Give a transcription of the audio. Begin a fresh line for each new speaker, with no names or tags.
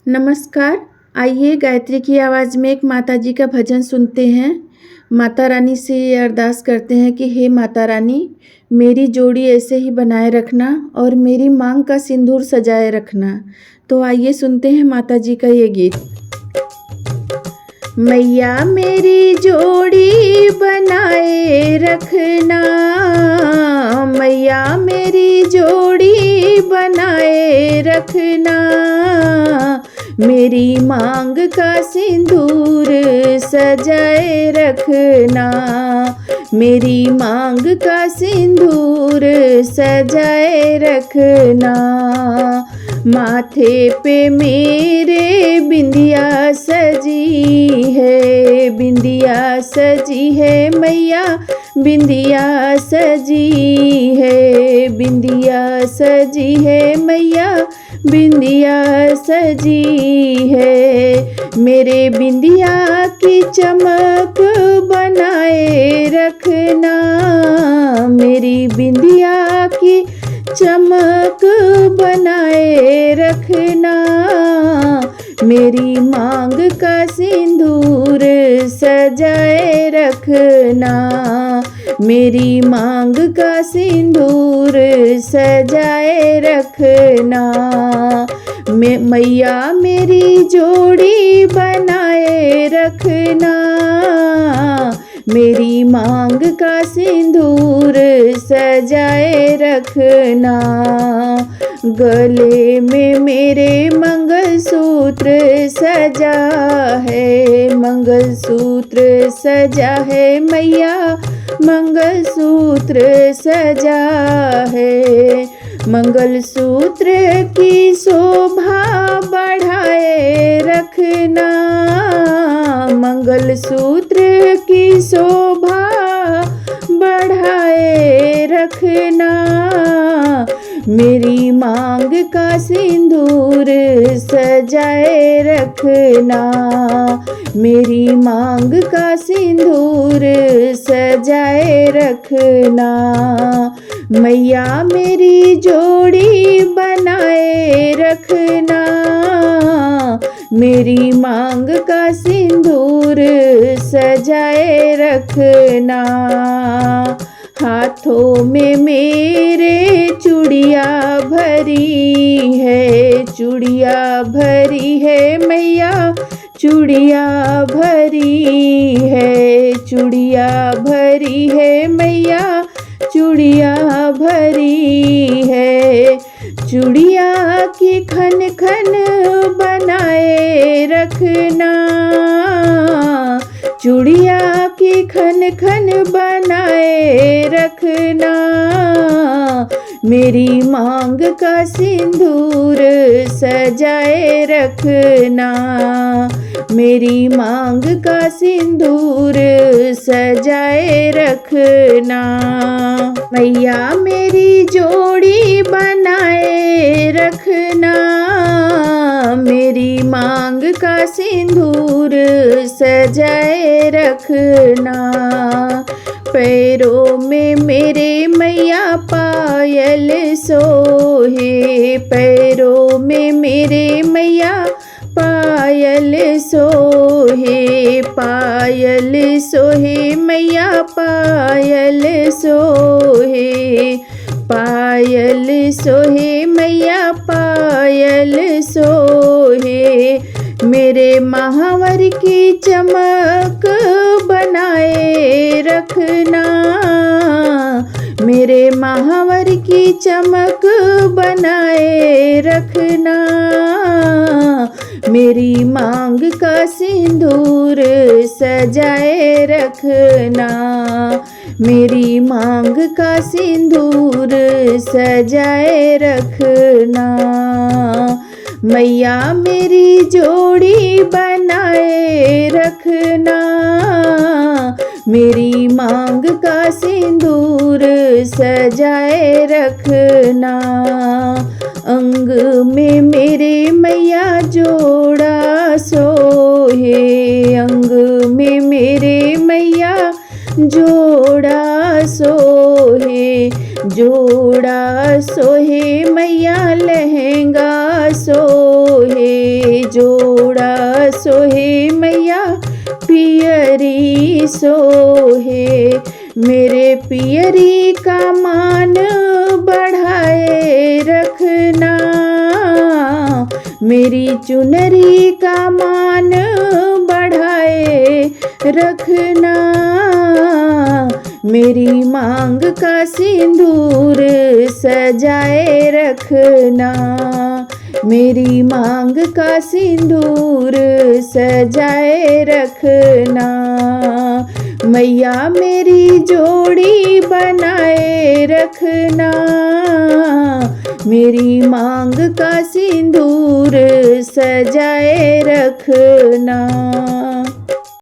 नमस्कार। आइए गायत्री की आवाज़ में एक माता जी का भजन सुनते हैं। माता रानी से ये अरदास करते हैं कि हे माता रानी, मेरी जोड़ी ऐसे ही बनाए रखना और मेरी मांग का सिंदूर सजाए रखना। तो आइए सुनते हैं माता जी का ये गीत। मैया मेरी जोड़ी बनाए रखना, मैया मेरी जोड़ी बनाए रखना, मेरी मांग का सिंदूर सजाए रखना, मेरी मांग का सिंदूर सजाए रखना। माथे पे मेरे बिंदिया सजी है, बिंदिया सजी है मैया, बिंदिया सजी है, बिंदिया सजी है मैया, बिंदिया सजी है। मेरे बिंदिया की चमक बनाए रखना, मेरी बिंदिया की चमक बनाए रखना, मेरी मांग का सिंदूर सजाए रखना, मेरी मांग का सिंदूर सजाए रखना। मैया मेरी जोड़ी बनाए रखना, मेरी मांग का सिंदूर सजाए रखना। गले में मेरे मंगलसूत्र सजा है, मंगलसूत्र सजा है मैया, मंगलसूत्र सजा है। मंगलसूत्र की शोभा बढ़ाए रखना, मंगलसूत्र की शोभा बढ़ाए रखना, मेरी मांग का सिंदूर सजाए रखना, मेरी मांग का सिंदूर सजाए रखना। मैया मेरी जोड़ी बनाए रखना, मेरी मांग का सिंदूर सजाए रखना। हाथों में मेरे चूड़िया भरी है, चूड़िया भरी है मैया, चूड़िया भरी है, चूड़िया भरी है मैया, चूड़िया भरी है। चूड़िया की खन खन बनाए रखना, चूड़िया की खन खन बनाए रखना, मेरी मांग का सिंदूर सजाए रखना, मेरी मांग का सिंदूर सजाए रखना। मैया मेरी जोड़ी बनाए रखना, मेरी मांग का सिंदूर सजाए रखना। पैरों में मेरे मैया पायल सोहे, पैरों में मेरे मैया पायल सोहे, पायल सोहे मैया, पायल सोहे, पायल सोहे मैया, पायल सोहे। मेरे महावर की चमक बनाए रखना, मेरे महावर की चमक बनाए रखना, मेरी मांग का सिंदूर सजाए रखना, मेरी मांग का सिंदूर सजाए रखना। मैया मेरी जोड़ी बनाए रखना, मेरी मांग का सिंदूर सजाए रखना। अंग में मेरे मैया जोड़ा सोहे, अंग में मेरे मैया जोड़ा सोहे, जोड़ा सोहे मैया लहंगा सोहे, जोड़ा सोहे मैया पियरी सोहे। मेरे पियरी का मान बढ़ाए रखना, मेरी चुनरी का मान बढ़ाए रखना। मेरी मांग का सिंदूर सजाए रखना, मेरी मांग का सिंदूर सजाए रखना। मैया मेरी जोड़ी बनाए रखना, मेरी मांग का सिंदूर सजाए रखना।